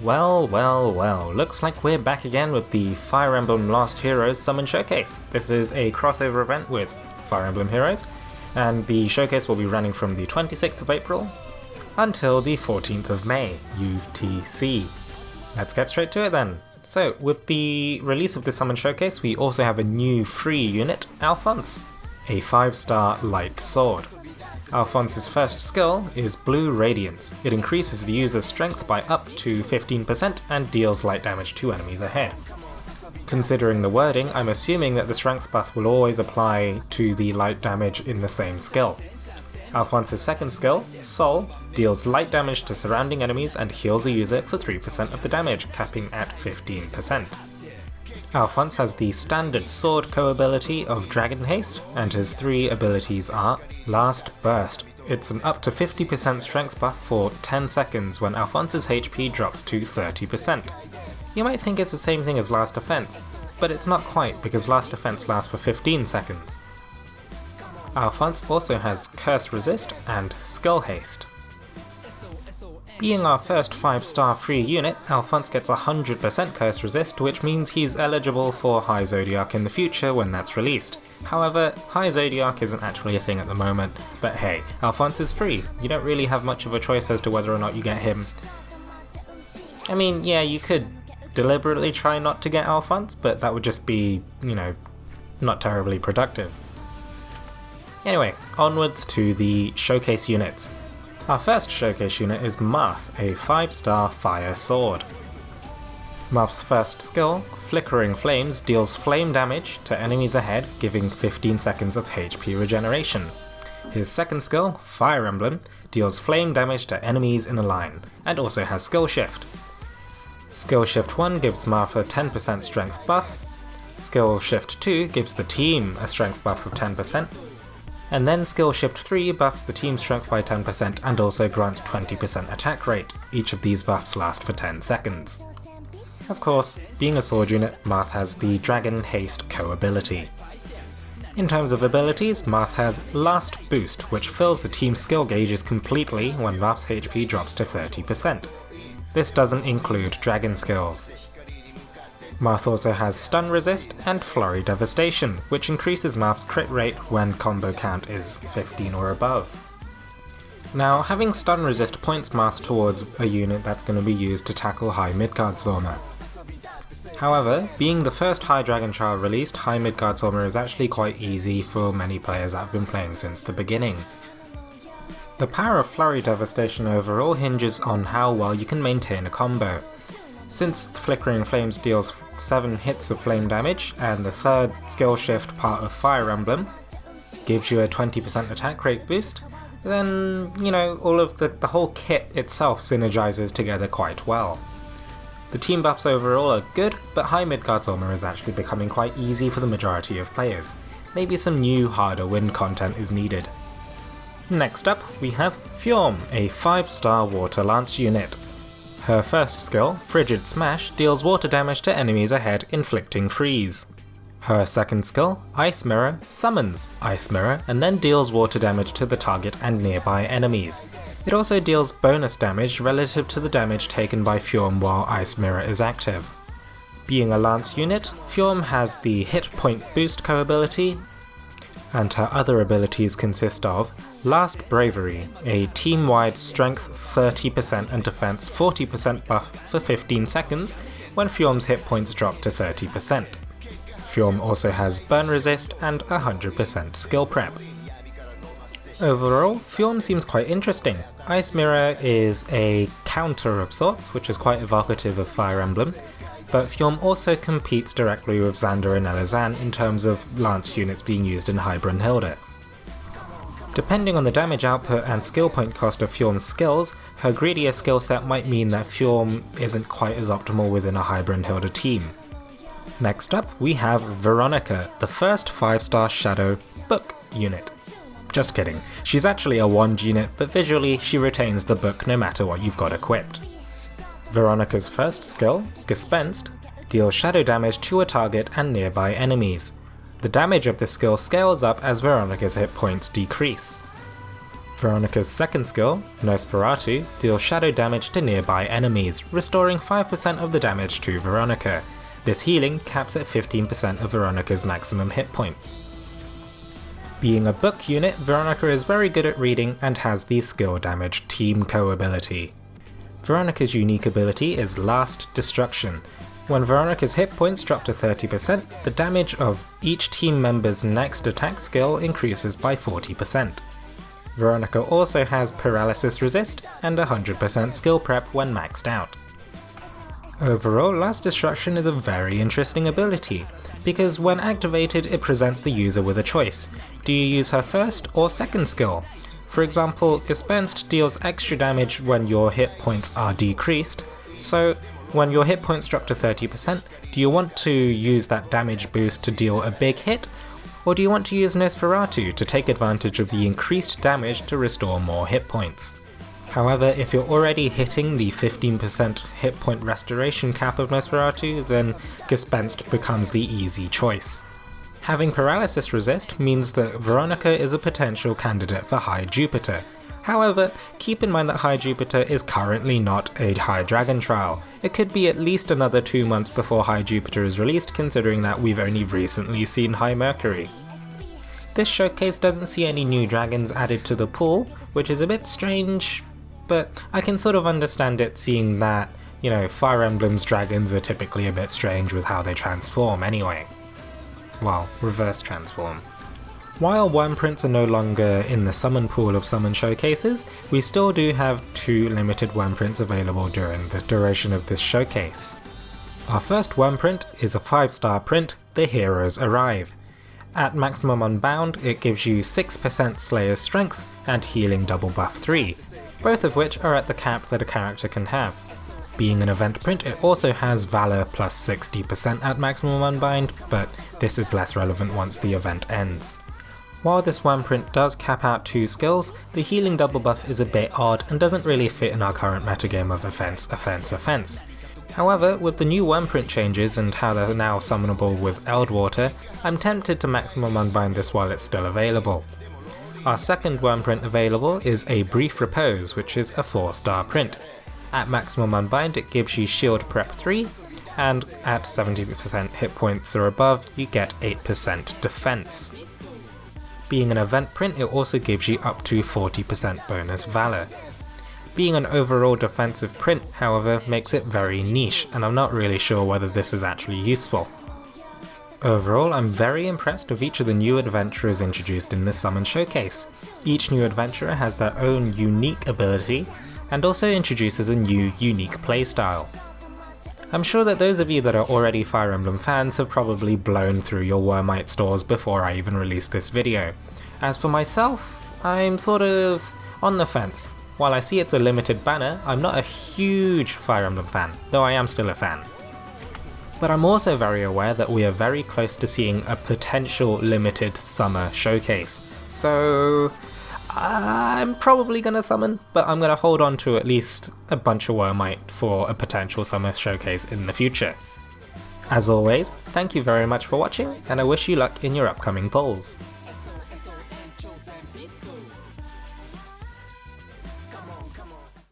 Well, looks like we're back again with the Fire Emblem Lost Heroes Summon Showcase. This is a crossover event with Fire Emblem Heroes, and the showcase will be running from the 26th of April until the 14th of May, UTC. Let's get straight to it then. So, with the release of the Summon Showcase, we also have a new free unit, Alfonse, a 5-star light sword. Alfonse's first skill is Blue Radiance. It increases the user's strength by up to 15% and deals light damage to enemies ahead. Considering the wording, I'm assuming that the strength buff will always apply to the light damage in the same skill. Alfonse's second skill, Soul, deals light damage to surrounding enemies and heals a user for 3% of the damage, capping at 15%. Alfonse has the standard sword co-ability of Dragon Haste, and his 3 abilities are Last Burst. It's an up to 50% strength buff for 10 seconds when Alfonse's HP drops to 30%. You might think it's the same thing as Last Defense, but it's not quite because Last Defense lasts for 15 seconds. Alfonse also has Curse Resist and Skill Haste. Being our first 5-star free unit, Alfonse gets 100% Curse Resist, which means he's eligible for High Zodiac in the future when that's released. However, High Zodiac isn't actually a thing at the moment, but hey, Alfonse is free. You don't really have much of a choice as to whether or not you get him. I mean, yeah, you could deliberately try not to get Alfonse, but that would just be, not terribly productive. Anyway, onwards to the showcase units. Our first showcase unit is Marth, a 5-star fire sword. Marth's first skill, Flickering Flames, deals flame damage to enemies ahead, giving 15 seconds of HP regeneration. His second skill, Fire Emblem, deals flame damage to enemies in a line, and also has Skill Shift. Skill Shift 1 gives Marth a 10% strength buff, Skill Shift 2 gives the team a strength buff of 10%, and then Skill Shift 3 buffs the team's strength by 10% and also grants 20% attack rate. Each of these buffs last for 10 seconds. Of course, being a sword unit, Marth has the Dragon Haste co-ability. In terms of abilities, Marth has Last Boost, which fills the team's skill gauges completely when Marth's HP drops to 30%. This doesn't include dragon skills. Marth also has Stun Resist and Flurry Devastation, which increases Marth's crit rate when combo count is 15 or above. Now, having Stun Resist points Marth towards a unit that's going to be used to tackle High Midgard Zorma. However, being the first High Dragon Child released, High Midgard Zorma is actually quite easy for many players that have been playing since the beginning. The power of Flurry Devastation overall hinges on how well you can maintain a combo. Since Flickering Flames deals 7 hits of flame damage, and the third skill shift part of Fire Emblem gives you a 20% attack rate boost, then, all of the whole kit itself synergizes together quite well. The team buffs overall are good, but High Midgard Zorma is actually becoming quite easy for the majority of players. Maybe some new, harder win content is needed. Next up, we have Fjorm, a 5-star Water Lance unit. Her first skill, Frigid Smash, deals water damage to enemies ahead, inflicting freeze. Her second skill, Ice Mirror, summons Ice Mirror and then deals water damage to the target and nearby enemies. It also deals bonus damage relative to the damage taken by Fjorm while Ice Mirror is active. Being a Lance unit, Fjorm has the Hit Point Boost co-ability, and her other abilities consist of Last Bravery, a team-wide strength 30% and defense 40% buff for 15 seconds when Fjorm's hit points drop to 30%. Fjorm also has Burn Resist and 100% skill prep. Overall, Fjorm seems quite interesting. Ice Mirror is a counter of sorts, which is quite evocative of Fire Emblem, but Fjorm also competes directly with Xander and Elizan in terms of Lance units being used in High Brunhilde. Depending on the damage output and skill point cost of Fjorm's skills, her greedier skill set might mean that Fjorm isn't quite as optimal within a High Brunhilde team. Next up, we have Veronica, the first 5-star Shadow Book unit. Just kidding, she's actually a wand unit, but visually she retains the book no matter what you've got equipped. Veronica's first skill, Gespensed, deals shadow damage to a target and nearby enemies. The damage of this skill scales up as Veronica's hit points decrease. Veronica's second skill, Nosferatu, deals shadow damage to nearby enemies, restoring 5% of the damage to Veronica. This healing caps at 15% of Veronica's maximum hit points. Being a book unit, Veronica is very good at reading and has the skill damage Teamco ability. Veronica's unique ability is Last Destruction. When Veronica's hit points drop to 30%, the damage of each team member's next attack skill increases by 40%. Veronica also has Paralysis Resist and 100% skill prep when maxed out. Overall, Last Destruction is a very interesting ability, because when activated it presents the user with a choice. Do you use her first or second skill? For example, Gespenst deals extra damage when your hit points are decreased, so when your hit points drop to 30%, do you want to use that damage boost to deal a big hit? Or do you want to use Nosferatu to take advantage of the increased damage to restore more hit points? However, if you're already hitting the 15% hit point restoration cap of Nosferatu, then Gespenst becomes the easy choice. Having Paralysis Resist means that Veronica is a potential candidate for High Jupiter. However, keep in mind that High Jupiter is currently not a High Dragon trial. It could be at least another 2 months before High Jupiter is released, considering that we've only recently seen High Mercury. This showcase doesn't see any new dragons added to the pool, which is a bit strange, but I can sort of understand it, seeing that, Fire Emblem's dragons are typically a bit strange with how they transform anyway. Well, reverse transform. While Wyrmprints are no longer in the summon pool of summon showcases, we still do have 2 limited Wyrmprints available during the duration of this showcase. Our first Wyrmprint is a 5-star print, The Heroes Arrive. At maximum unbound, it gives you 6% Slayer's Strength and Healing Double Buff 3, both of which are at the cap that a character can have. Being an event print, it also has Valor plus 60% at maximum unbind, but this is less relevant once the event ends. While this Wyrmprint does cap out 2 skills, the healing double buff is a bit odd and doesn't really fit in our current metagame of offense. However, with the new Wyrmprint changes and how they're now summonable with Eldwater, I'm tempted to maximum unbind this while it's still available. Our second Wyrmprint available is a Brief Repose, which is a 4-star print. At maximum unbind it gives you shield prep 3, and at 70% hit points or above you get 8% defense. Being an event print, it also gives you up to 40% bonus Valor. Being an overall defensive print, however, makes it very niche, and I'm not really sure whether this is actually useful. Overall, I'm very impressed with each of the new adventurers introduced in this summon showcase. Each new adventurer has their own unique ability, and also introduces a new unique playstyle. I'm sure that those of you that are already Fire Emblem fans have probably blown through your Wyrmite stores before I even released this video. As for myself, I'm sort of on the fence. While I see it's a limited banner, I'm not a huge Fire Emblem fan, though I am still a fan. But I'm also very aware that we are very close to seeing a potential limited summer showcase. So I'm probably going to summon, but I'm going to hold on to at least a bunch of Wyrmite for a potential summer showcase in the future. As always, thank you very much for watching, and I wish you luck in your upcoming polls.